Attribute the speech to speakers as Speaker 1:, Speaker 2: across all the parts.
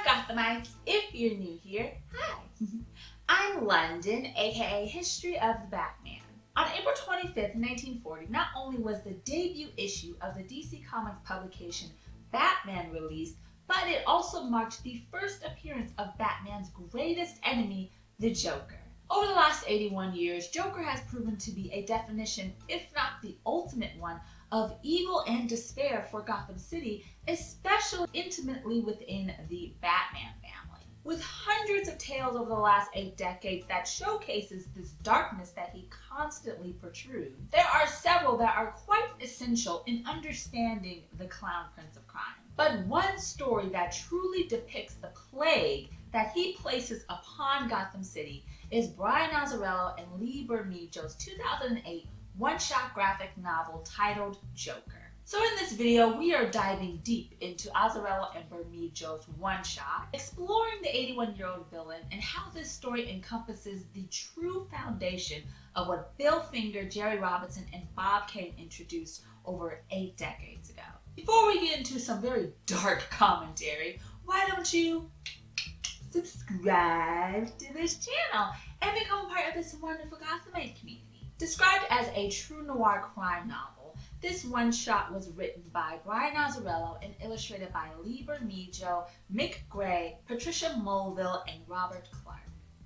Speaker 1: Gothamites, if you're new here, hi. I'm London, aka History of the Batman. On April 25th, 1940, not only was the debut issue of the DC Comics publication Batman released, but it also marked the first appearance of Batman's greatest enemy, the Joker. Over the last 81 years, Joker has proven to be a definition, if not the ultimate one, of evil and despair for Gotham City, especially intimately within the Batman family. With hundreds of tales over the last 8 decades that showcases this darkness that he constantly protrudes, there are several that are quite essential in understanding the Clown Prince of Crime. But one story that truly depicts the plague that he places upon Gotham City is Brian Azzarello and Lee Bermejo's 2008 one-shot graphic novel titled Joker. So in this video, we are diving deep into Azzarello and Bermejo's one-shot, exploring the 81-year-old villain and how this story encompasses the true foundation of what Bill Finger, Jerry Robinson, and Bob Kane introduced over 8 decades ago. Before we get into some very dark commentary, why don't you subscribe to this channel and become part of this wonderful Gothamite community? Described as a true noir crime novel, this one-shot was written by Brian Azzarello and illustrated by Lee Bermejo, Mick Gray, Patricia Mulville, and Robert Clark.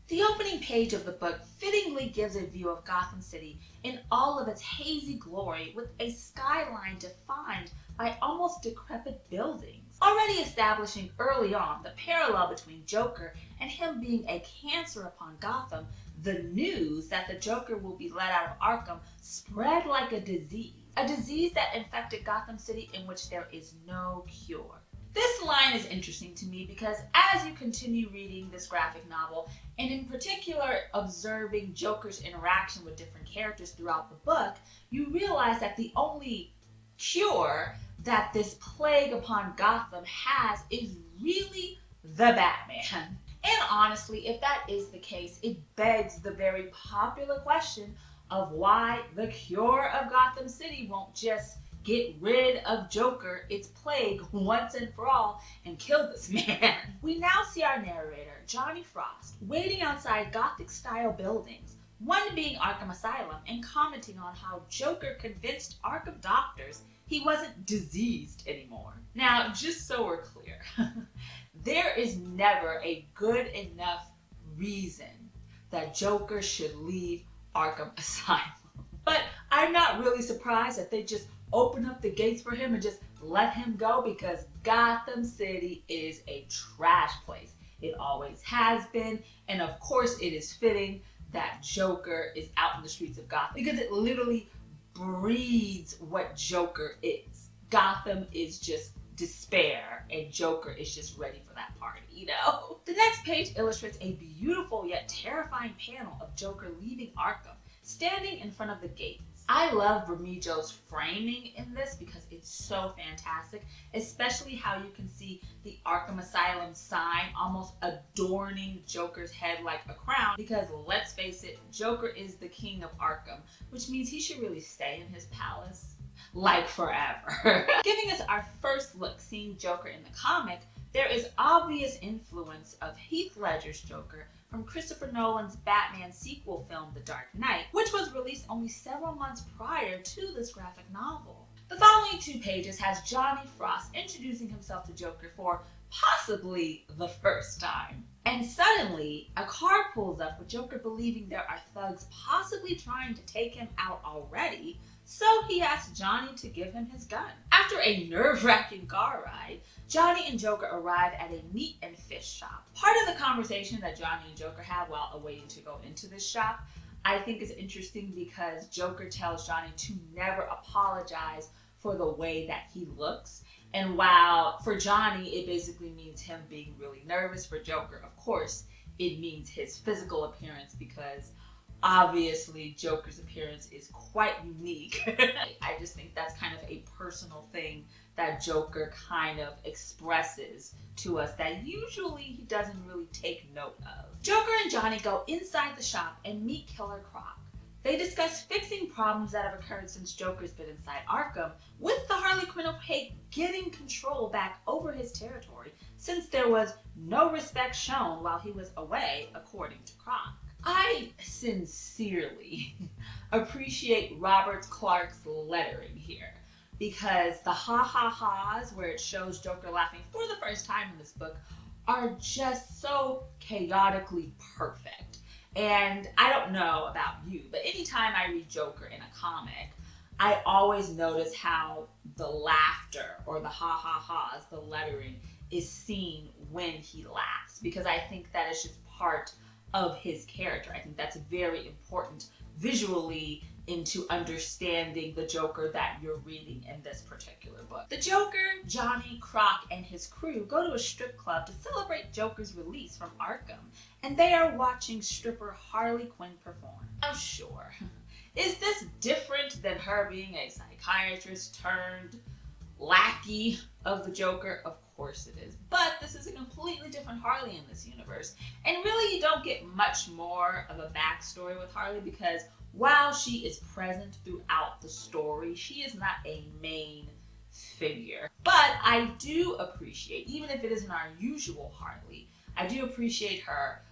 Speaker 1: The opening page of the book fittingly gives a view of Gotham City in all of its hazy glory, with a skyline defined by almost decrepit buildings, already establishing early on the parallel between Joker and him being a cancer upon Gotham. The news that the Joker will be let out of Arkham spread like a disease that infected Gotham City in which there is no cure. This line is interesting to me because as you continue reading this graphic novel, and in particular observing Joker's interaction with different characters throughout the book, you realize that the only cure that this plague upon Gotham has is really the Batman. And honestly, if that is the case, it begs the very popular question of why the cure of Gotham City won't just get rid of Joker, its plague, once and for all, and kill this man. We now see our narrator, Johnny Frost, waiting outside Gothic-style buildings, one being Arkham Asylum, and commenting on how Joker convinced Arkham doctors he wasn't diseased anymore. Now, just so we're clear, there is never a good enough reason that Joker should leave Arkham Asylum. But I'm not really surprised that they just open up the gates for him and just let him go, because Gotham City is a trash place. It always has been, and of course it is fitting that Joker is out in the streets of Gotham because it literally breeds what Joker is. Gotham is just despair, and Joker is just ready for that party, you know? The next page illustrates a beautiful yet terrifying panel of Joker leaving Arkham, standing in front of the gates. I love Bermejo's framing in this because it's so fantastic, especially how you can see the Arkham Asylum sign almost adorning Joker's head like a crown, because let's face it, Joker is the king of Arkham, which means he should really stay in his palace like forever. Giving us our first look seeing Joker in the comic, there is obvious influence of Heath Ledger's Joker from Christopher Nolan's Batman sequel film, The Dark Knight, which was released only several months prior to this graphic novel. The following 2 pages has Johnny Frost introducing himself to Joker for possibly the first time. And suddenly, a car pulls up with Joker believing there are thugs possibly trying to take him out already, so he asks Johnny to give him his gun. After a nerve-wracking car ride, Johnny and Joker arrive at a meat and fish shop. Part of the conversation that Johnny and Joker have while awaiting to go into this shop, I think is interesting because Joker tells Johnny to never apologize for the way that he looks. And while for Johnny, it basically means him being really nervous, for Joker, of course, it means his physical appearance, because obviously Joker's appearance is quite unique. I just think that's kind of a personal thing that Joker kind of expresses to us that usually he doesn't really take note of. Joker and Johnny go inside the shop and meet Killer Croc. They discuss fixing problems that have occurred since Joker's been inside Arkham, with the Harley Quinn of hate getting control back over his territory, since there was no respect shown while he was away, according to Croc. I sincerely appreciate Robert Clark's lettering here, because the ha-ha-ha's, where it shows Joker laughing for the first time in this book, are just so chaotically perfect. And I don't know about you, but anytime I read Joker in a comic, I always notice how the laughter or the ha-ha-ha's, the lettering, is seen when he laughs, because I think that is just part of his character. I think that's very important visually into understanding the Joker that you're reading in this particular book. The Joker, Johnny, Croc, and his crew go to a strip club to celebrate Joker's release from Arkham, and they are watching stripper Harley Quinn perform. Oh sure, is this different than her being a psychiatrist turned lackey of the Joker? Of course it is, but this is a completely different Harley in this universe, and really you don't get much more of a backstory with Harley, because while she is present throughout the story, she is not a main figure. But I do appreciate, even if it isn't our usual Harley, I do appreciate her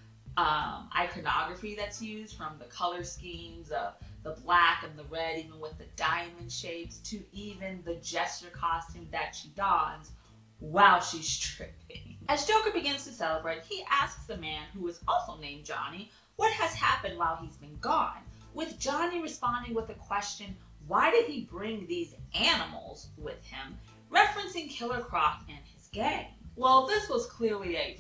Speaker 1: iconography that's used, from the color schemes of the black and the red, even with the diamond shapes, to even the jester costume that she dons while she's stripping. As Joker begins to celebrate, he asks the man, who is also named Johnny, what has happened while he's been gone, with Johnny responding with a question, why did he bring these animals with him, referencing Killer Croc and his gang. Well, this was clearly a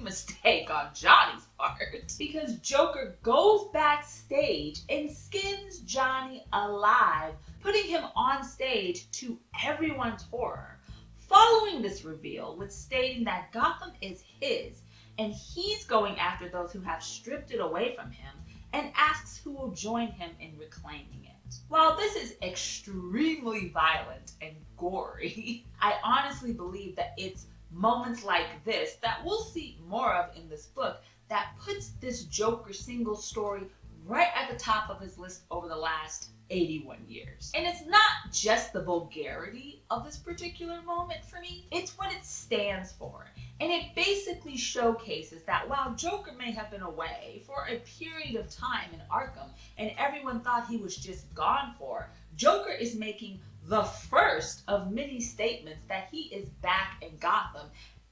Speaker 1: mistake on Johnny's part, because Joker goes backstage and skins Johnny alive, putting him on stage to everyone's horror. Following this reveal, with stating that Gotham is his, and he's going after those who have stripped it away from him, and asks who will join him in reclaiming it. While this is extremely violent and gory, I honestly believe that it's moments like this that we'll see more of in this book that puts this Joker single story right at the top of his list over the last 81 years. And it's not just the vulgarity of this particular moment for me, it's what it stands for. And it basically showcases that while Joker may have been away for a period of time in Arkham and everyone thought he was just gone for, Joker is making the first of many statements that he is back in Gotham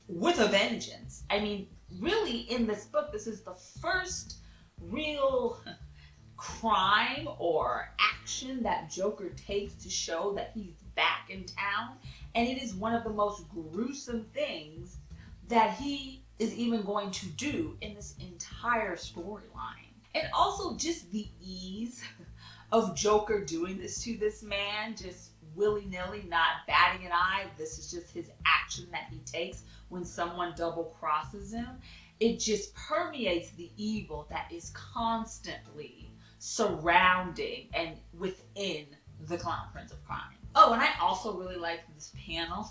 Speaker 1: with a vengeance. I mean, really in this book, this is the first real crime or action that Joker takes to show that he's back in town, and it is one of the most gruesome things that he is even going to do in this entire storyline. And also just the ease of Joker doing this to this man, just willy-nilly, not batting an eye. This is just his action that he takes when someone double crosses him. It just permeates the evil that is constantly surrounding and within the Clown Prince of Crime. Oh, and I also really like this panel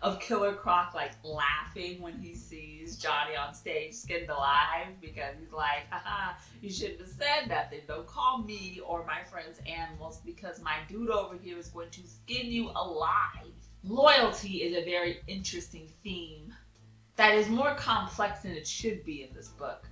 Speaker 1: of Killer Croc like laughing when he sees Johnny on stage skinned alive, because he's like, haha, you shouldn't have said nothing. Don't call me or my friends animals, because my dude over here is going to skin you alive. Loyalty is a very interesting theme that is more complex than it should be in this book.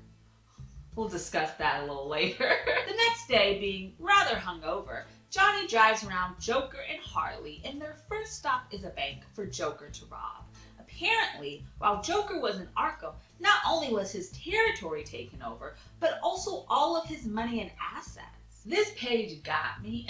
Speaker 1: We'll discuss that a little later. The next day, being rather hungover, Johnny drives around Joker and Harley, and their first stop is a bank for Joker to rob. Apparently, while Joker was in Arkham, not only was his territory taken over, but also all of his money and assets. This page got me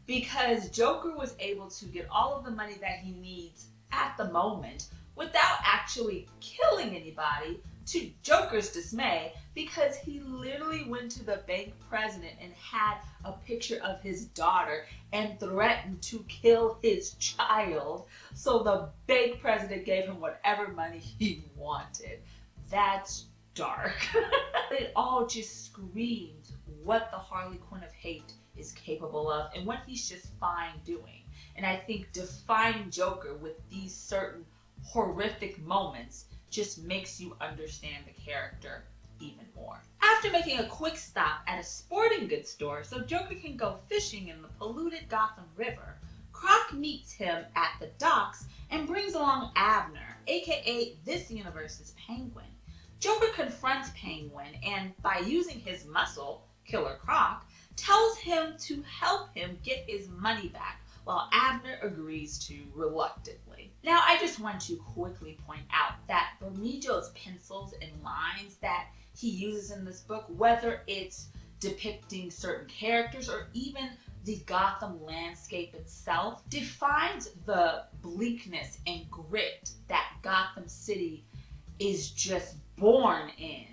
Speaker 1: because Joker was able to get all of the money that he needs at the moment without actually killing anybody, to Joker's dismay, because he literally went to the bank president and had a picture of his daughter and threatened to kill his child. So the bank president gave him whatever money he wanted. That's dark. It all just screams what the Harley Quinn of hate is capable of and what he's just fine doing. And I think defining Joker with these certain horrific moments just makes you understand the character even more. After making a quick stop at a sporting goods store so Joker can go fishing in the polluted Gotham River, Croc meets him at the docks and brings along Abner, aka this universe's Penguin. Joker confronts Penguin and, by using his muscle, Killer Croc, tells him to help him get his money back, while Abner agrees to reluctantly. Now, I just want to quickly point out that Bermejo's pencils and lines that he uses in this book, whether it's depicting certain characters or even the Gotham landscape itself, defines the bleakness and grit that Gotham City is just born in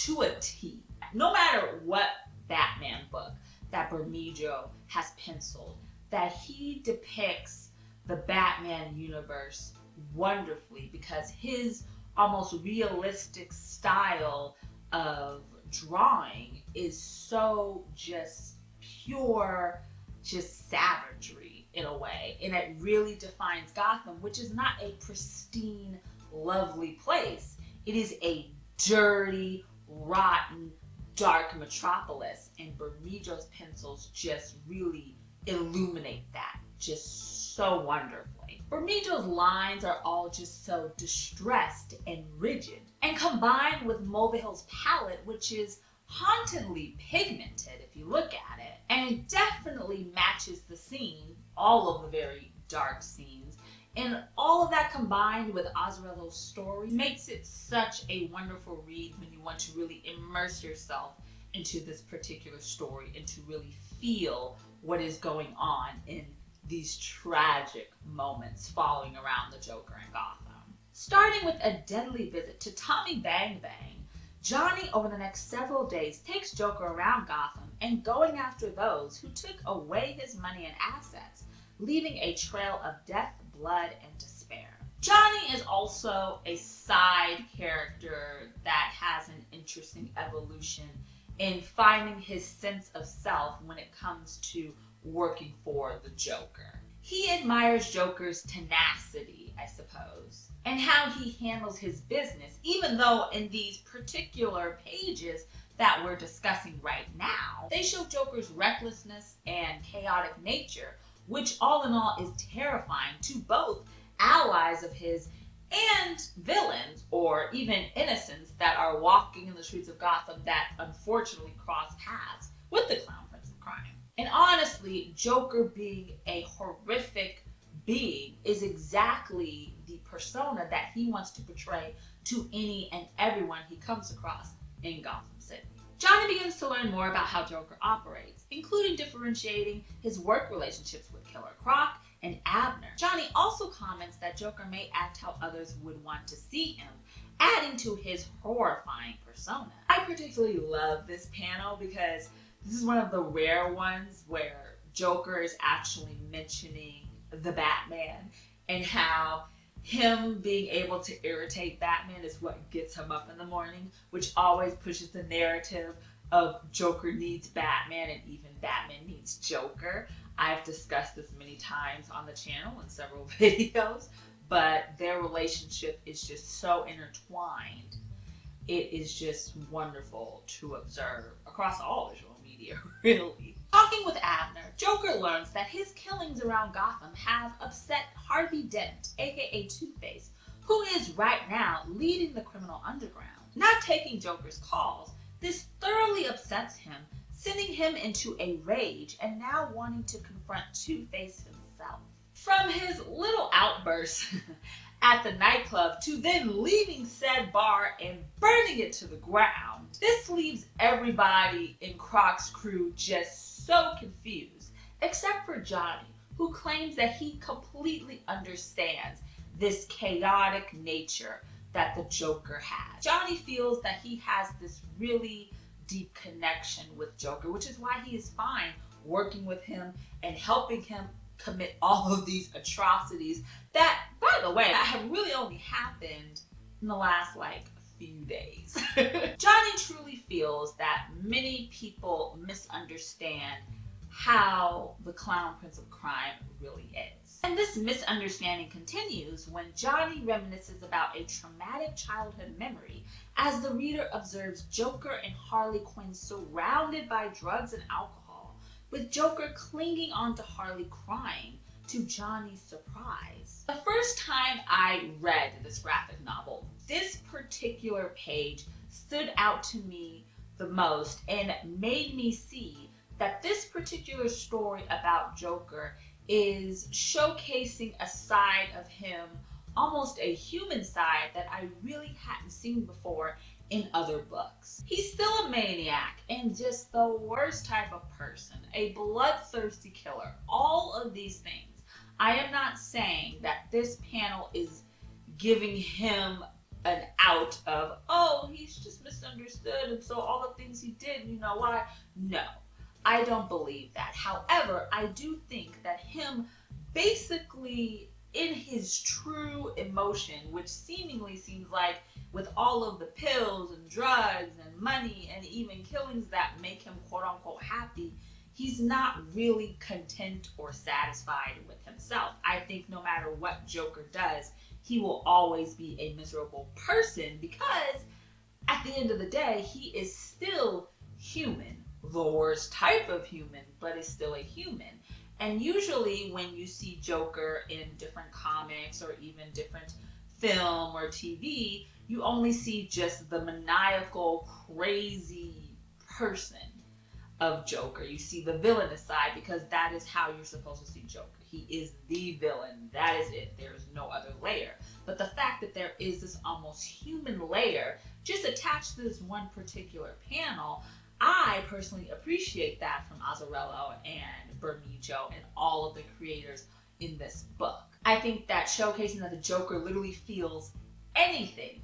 Speaker 1: to a T. No matter what Batman book that Bermejo has penciled, that he depicts the Batman universe wonderfully, because his almost realistic style of drawing is so just pure, just savagery in a way. And it really defines Gotham, which is not a pristine, lovely place. It is a dirty, rotten, dark metropolis. And Bermejo's pencils just really illuminate that just so wonderfully. Bermejo's lines are all just so distressed and rigid, and combined with Mulvihill's palette, which is hauntingly pigmented if you look at it, and it definitely matches the scene, all of the very dark scenes, and all of that combined with Azzarello's story makes it such a wonderful read when you want to really immerse yourself into this particular story and to really feel what is going on in these tragic moments following around the Joker in Gotham. Starting with a deadly visit to Tommy Bang Bang, Johnny over the next several days takes Joker around Gotham and going after those who took away his money and assets, leaving a trail of death, blood, and despair. Johnny is also a side character that has an interesting evolution in finding his sense of self when it comes to working for the Joker. He admires Joker's tenacity, I suppose, and how he handles his business, even though in these particular pages that we're discussing right now, they show Joker's recklessness and chaotic nature, which all in all is terrifying to both allies of his and villains, or even innocents that are walking in the streets of Gotham that unfortunately cross paths with the Clown Prince of Crime. And honestly, Joker being a horrific being is exactly the persona that he wants to portray to any and everyone he comes across in Gotham City. Johnny begins to learn more about how Joker operates, including differentiating his work relationships with Killer Croc and Abner. Johnny also comments that Joker may act how others would want to see him, adding to his horrifying persona. I particularly love this panel because this is one of the rare ones where Joker is actually mentioning the Batman and how him being able to irritate Batman is what gets him up in the morning, which always pushes the narrative of Joker needs Batman and even Batman needs Joker. I've discussed this many times on the channel in several videos, but their relationship is just so intertwined. It is just wonderful to observe across all visual media, really. Talking with Abner, Joker learns that his killings around Gotham have upset Harvey Dent, aka Two-Face, who is right now leading the criminal underground. Not taking Joker's calls, this thoroughly upsets him, sending him into a rage and now wanting to confront Two-Face himself. From his little outburst at the nightclub to then leaving said bar and burning it to the ground, this leaves everybody in Croc's crew just so confused, except for Johnny, who claims that he completely understands this chaotic nature that the Joker has. Johnny feels that he has this really deep connection with Joker, which is why he is fine working with him and helping him commit all of these atrocities that, by the way, that have really only happened in the last few days. Johnny truly feels that many people misunderstand how the Clown Prince of Crime really is. And this misunderstanding continues when Johnny reminisces about a traumatic childhood memory as the reader observes Joker and Harley Quinn surrounded by drugs and alcohol, with Joker clinging onto Harley crying, to Johnny's surprise. The first time I read this graphic novel, this particular page stood out to me the most and made me see that this particular story about Joker is showcasing a side of him, almost a human side, that I really hadn't seen before in other books. He's still a maniac and just the worst type of person, a bloodthirsty killer, all of these things. I am not saying that this panel is giving him an out of, oh, he's just misunderstood and so all the things he did, you know why? No, I don't believe that. However, I do think that him basically in his true emotion, which seemingly seems like with all of the pills and drugs and money and even killings that make him quote unquote happy, he's not really content or satisfied with himself. I think no matter what Joker does, he will always be a miserable person because at the end of the day, he is still human. The worst type of human, but is still a human. And usually when you see Joker in different comics or even different film or TV, you only see just the maniacal, crazy person of Joker. You see the villainous side because that is how you're supposed to see Joker. He is the villain. That is it. There is no other layer. But the fact that there is this almost human layer just attached to this one particular panel, I personally appreciate that from Azzarello and Bermejo and all of the creators in this book. I think that showcasing that the Joker literally feels anything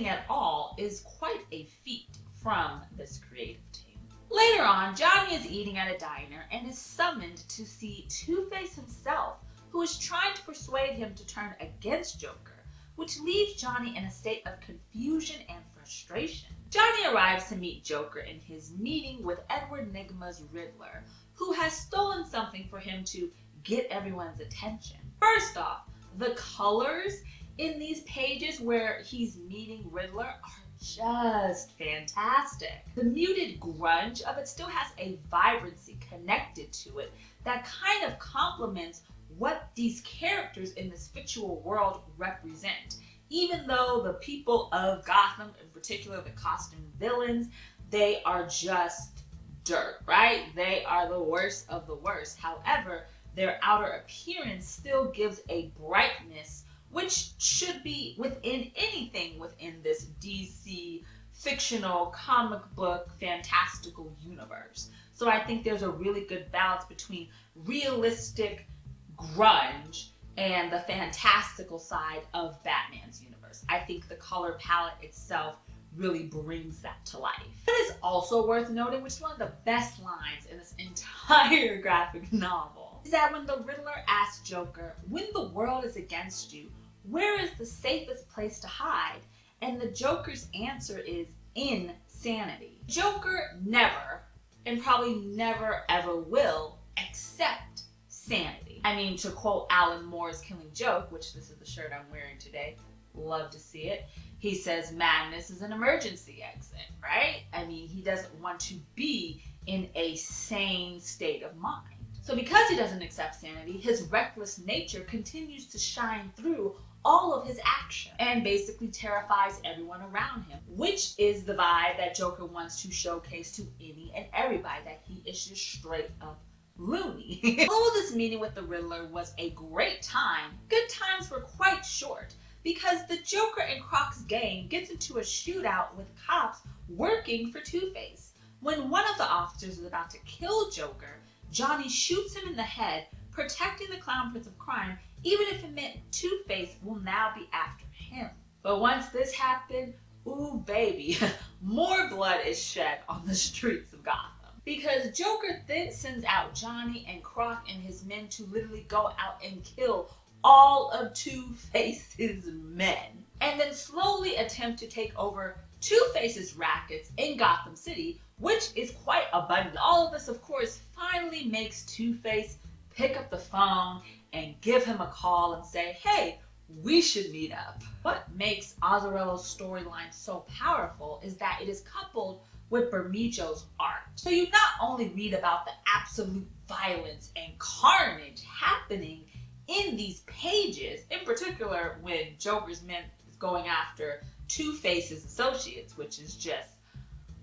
Speaker 1: at all, is quite a feat from this creative team. Later on, Johnny is eating at a diner and is summoned to see Two-Face himself, who is trying to persuade him to turn against Joker, which leaves Johnny in a state of confusion and frustration. Johnny arrives to meet Joker in his meeting with Edward Nygma's Riddler, who has stolen something for him to get everyone's attention. First off, the colors in these pages where he's meeting Riddler are just fantastic. The muted grunge of it still has a vibrancy connected to it that kind of complements what these characters in this fictional world represent. Even though the people of Gotham, in particular the costume villains, they are just dirt, right? They are the worst of the worst. However, their outer appearance still gives a brightness which should be within anything within this DC fictional comic book fantastical universe. So I think there's a really good balance between realistic grunge and the fantastical side of Batman's universe. I think the color palette itself really brings that to life. What is also worth noting, which is one of the best lines in this entire graphic novel, is that when the Riddler asks Joker, when the world is against you, where is the safest place to hide? And the Joker's answer is insanity. Joker never, and probably never ever will, accept sanity. I mean, to quote Alan Moore's Killing Joke, which this is the shirt I'm wearing today, love to see it, he says madness is an emergency exit, right? I mean, he doesn't want to be in a sane state of mind. So because he doesn't accept sanity, his reckless nature continues to shine through all of his action and basically terrifies everyone around him, which is the vibe that Joker wants to showcase to any and everybody, that he is just straight up loony. Although this meeting with the Riddler was a great time, good times were quite short because the Joker and Croc's gang gets into a shootout with cops working for Two-Face. When one of the officers is about to kill Joker, Johnny shoots him in the head, protecting the Clown Prince of Crime, even if it meant Two-Face will now be after him. But once this happened, ooh baby, more blood is shed on the streets of Gotham. Because Joker then sends out Johnny and Croc and his men to literally go out and kill all of Two-Face's men, and then slowly attempt to take over Two-Face's rackets in Gotham City, which is quite abundant. All of this, of course, finally makes Two-Face pick up the phone and give him a call and say, hey, we should meet up. What makes Azzarello's storyline so powerful is that it is coupled with Bermejo's art. So you not only read about the absolute violence and carnage happening in these pages, in particular when Joker's men is going after Two-Face's associates, which is just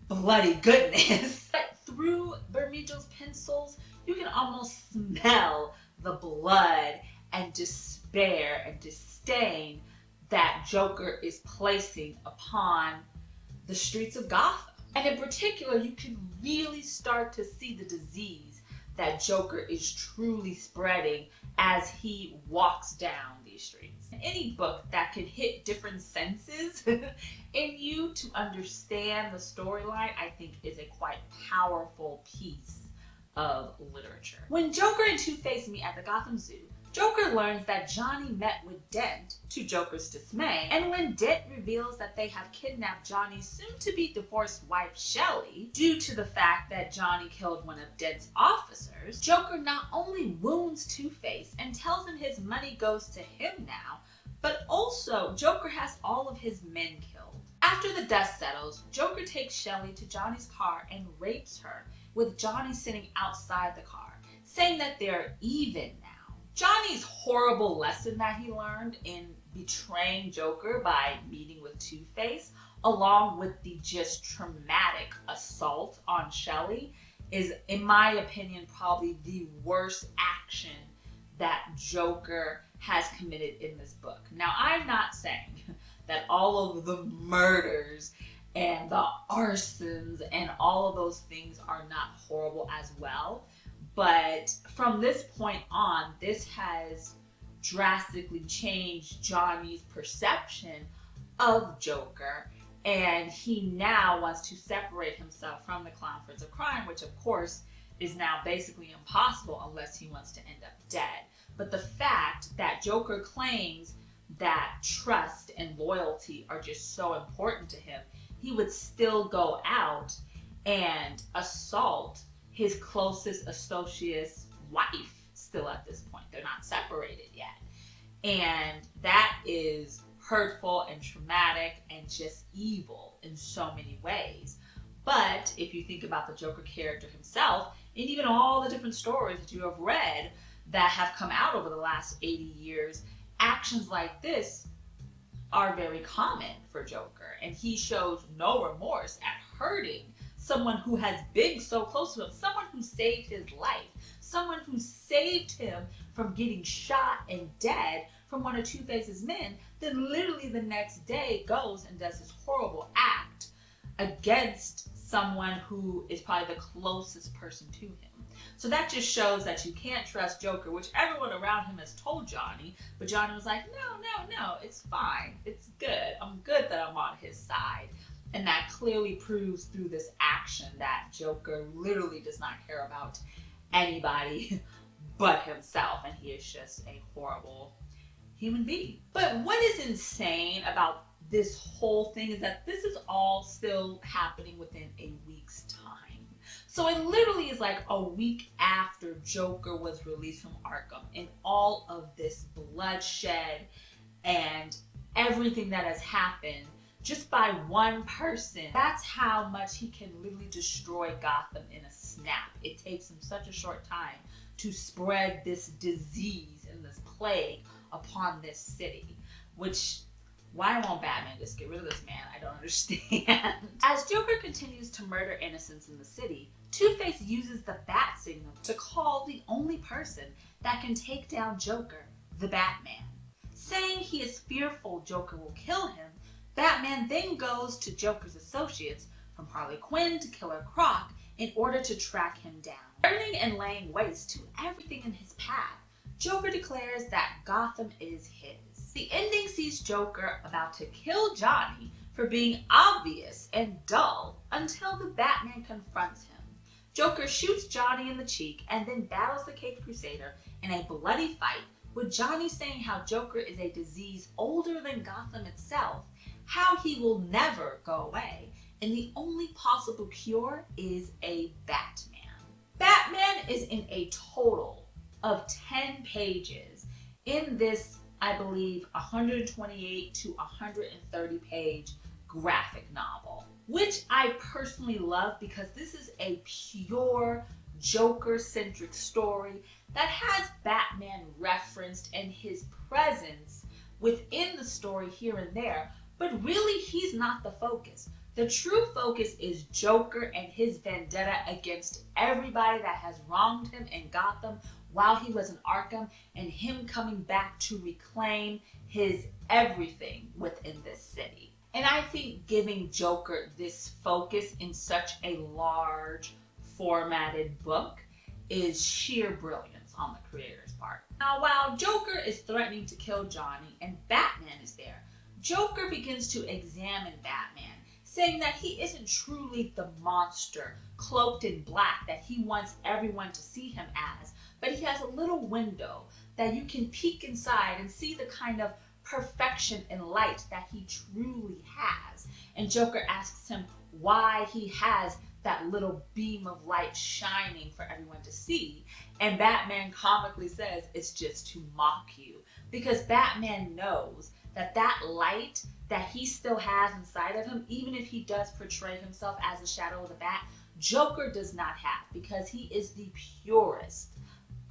Speaker 1: bloody goodness. But through Bermejo's pencils, you can almost smell the blood and despair and disdain that Joker is placing upon the streets of Gotham. And in particular, you can really start to see the disease that Joker is truly spreading as he walks down these streets. Any book that can hit different senses in you to understand the storyline, I think is a quite powerful piece of literature. When Joker and Two-Face meet at the Gotham Zoo, Joker learns that Johnny met with Dent, to Joker's dismay, and when Dent reveals that they have kidnapped Johnny's soon-to-be divorced wife, Shelley, due to the fact that Johnny killed one of Dent's officers, Joker not only wounds Two-Face and tells him his money goes to him now, but also Joker has all of his men killed. After the dust settles, Joker takes Shelley to Johnny's car and rapes her, with Johnny sitting outside the car, saying that they're even now. Johnny's horrible lesson that he learned in betraying Joker by meeting with Two-Face, along with the just traumatic assault on Shelley, is, in my opinion, probably the worst action that Joker has committed in this book. Now, I'm not saying that all of the murders and the arsons and all of those things are not horrible as well. But from this point on, this has drastically changed Johnny's perception of Joker. And he now wants to separate himself from the Clown Prince of Crime, which of course is now basically impossible unless he wants to end up dead. But the fact that Joker claims that trust and loyalty are just so important to him, he would still go out and assault his closest associate's wife still at this point. They're not separated yet. And that is hurtful and traumatic and just evil in so many ways. But if you think about the Joker character himself, and even all the different stories that you have read that have come out over the last 80 years, actions like this are very common for Joker. And he shows no remorse at hurting someone who has been so close to him, someone who saved his life, someone who saved him from getting shot and dead from one of Two-Face's men, then literally the next day goes and does this horrible act against someone who is probably the closest person to him. So that just shows that you can't trust Joker, which everyone around him has told Johnny, but Johnny was like, no, it's fine, it's good, I'm good that I'm on his side. And that clearly proves through this action that Joker literally does not care about anybody but himself, and he is just a horrible human being. But what is insane about this whole thing is that this is all still happening within a week's time. So it literally is like a week after Joker was released from Arkham, and all of this bloodshed and everything that has happened just by one person. That's how much he can literally destroy Gotham in a snap. It takes him such a short time to spread this disease and this plague upon this city. Which, why won't Batman just get rid of this man? I don't understand. As Joker continues to murder innocents in the city, Two-Face uses the bat signal to call the only person that can take down Joker, the Batman. Saying he is fearful Joker will kill him, Batman then goes to Joker's associates, from Harley Quinn to Killer Croc, in order to track him down. Burning and laying waste to everything in his path, Joker declares that Gotham is his. The ending sees Joker about to kill Johnny for being obvious and dull until the Batman confronts him. Joker shoots Johnny in the cheek and then battles the Caped Crusader in a bloody fight, with Johnny saying how Joker is a disease older than Gotham itself, how he will never go away, and the only possible cure is a Batman. Batman is in a total of 10 pages in this, I believe, 128 to 130 page graphic novel, which I personally love because this is a pure Joker-centric story that has Batman referenced and his presence within the story here and there, but really he's not the focus. The true focus is Joker and his vendetta against everybody that has wronged him in Gotham while he was in Arkham, and him coming back to reclaim his everything within this city. And I think giving Joker this focus in such a large formatted book is sheer brilliance on the creator's part. Now, while Joker is threatening to kill Johnny and Batman is there, Joker begins to examine Batman, saying that he isn't truly the monster cloaked in black that he wants everyone to see him as, but he has a little window that you can peek inside and see the kind of perfection and light that he truly has. And Joker asks him why he has that little beam of light shining for everyone to see. And Batman comically says it's just to mock you, because Batman knows that that light that he still has inside of him, even if he does portray himself as a shadow of the bat, Joker does not have, because he is the purest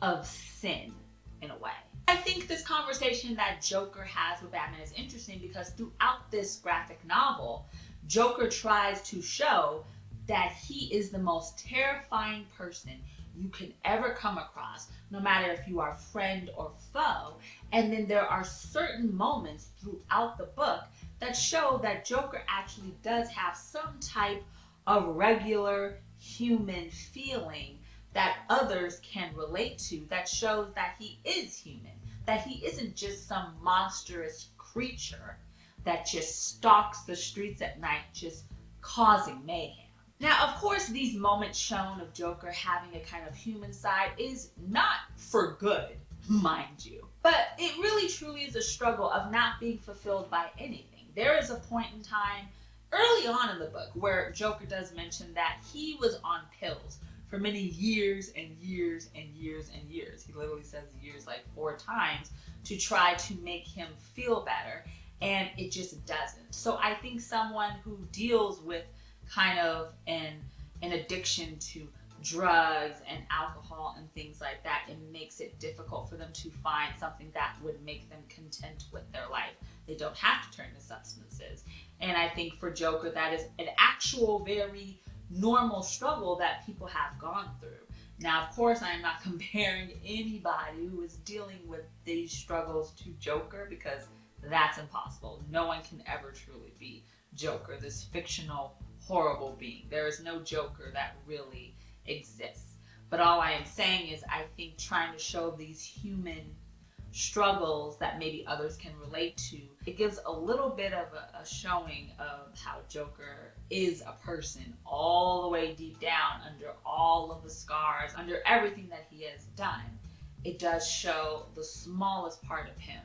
Speaker 1: of sin in a way. I think this conversation that Joker has with Batman is interesting because throughout this graphic novel, Joker tries to show that he is the most terrifying person you can ever come across, no matter if you are friend or foe. And then there are certain moments throughout the book that show that Joker actually does have some type of regular human feeling that others can relate to, that shows that he is human, that he isn't just some monstrous creature that just stalks the streets at night just causing mayhem. Now, of course, these moments shown of Joker having a kind of human side is not for good, mind you. But it really truly is a struggle of not being fulfilled by anything. There is a point in time early on in the book where Joker does mention that he was on pills for many years and years and years and years. He literally says years like 4 times to try to make him feel better, and it just doesn't. So I think someone who deals with kind of an addiction to drugs and alcohol and things like that, it makes it difficult for them to find something that would make them content with their life. They don't have to turn to substances. And I think for Joker, that is an actual very normal struggle that people have gone through. Now, of course, I am not comparing anybody who is dealing with these struggles to Joker, because that's impossible. No one can ever truly be Joker, this fictional, horrible being. There is no Joker that really exists. But all I am saying is I think trying to show these human struggles that maybe others can relate to, it gives a little bit of a showing of how Joker is a person all the way deep down, under all of the scars, under everything that he has done. It does show the smallest part of him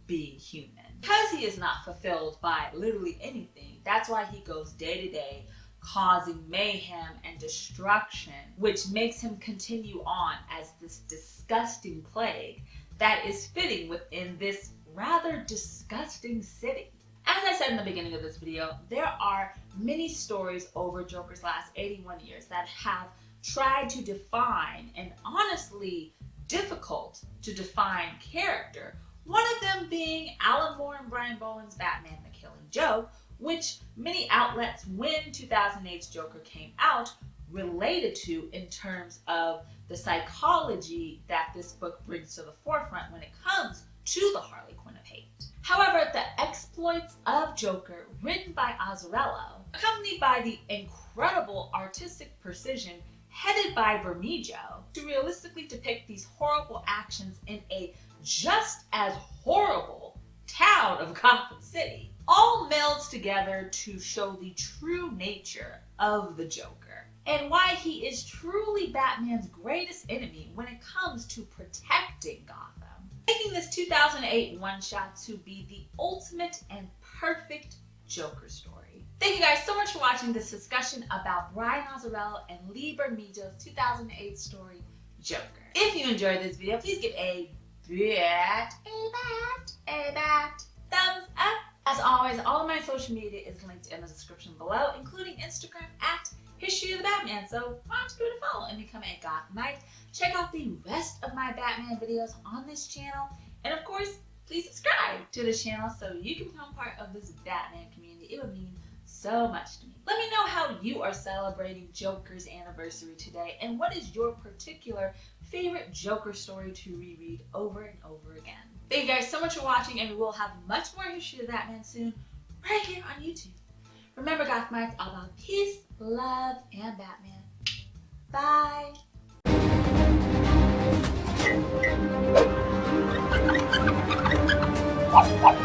Speaker 1: being human. Because he is not fulfilled by literally anything, that's why he goes day to day causing mayhem and destruction, which makes him continue on as this disgusting plague that is fitting within this rather disgusting city. As I said in the beginning of this video, there are many stories over Joker's last 81 years that have tried to define, and honestly difficult to define, character. One of them being Alan Moore and Brian Boland's Batman the Killing Joke, which many outlets, when 2008's Joker came out, related to in terms of the psychology that this book brings to the forefront when it comes to the Harley Quinn of hate. However, the exploits of Joker, written by Azzarello, accompanied by the incredible artistic precision headed by Bermejo, to realistically depict these horrible actions in a just as horrible town of Gotham City, all melds together to show the true nature of the Joker and why he is truly Batman's greatest enemy when it comes to protecting Gotham, making this 2008 one-shot to be the ultimate and perfect Joker story. Thank you guys so much for watching this discussion about Brian Azzarello and Lee Bermejo's 2008 story, Joker. If you enjoyed this video, please give a thumbs up. As always, all of my social media is linked in the description below, including Instagram at History of the Batman. So why don't you give it a follow and become a Gothamite? Check out the rest of my Batman videos on this channel. And of course, please subscribe to the channel so you can become part of this Batman community. It would mean so much to me. Let me know how you are celebrating Joker's anniversary today and what is your particular favorite Joker story to reread over and over again. Thank you guys so much for watching, and we will have much more History of the Batman soon right here on YouTube. Remember, Gothamites, all about peace, love, and Batman. Bye!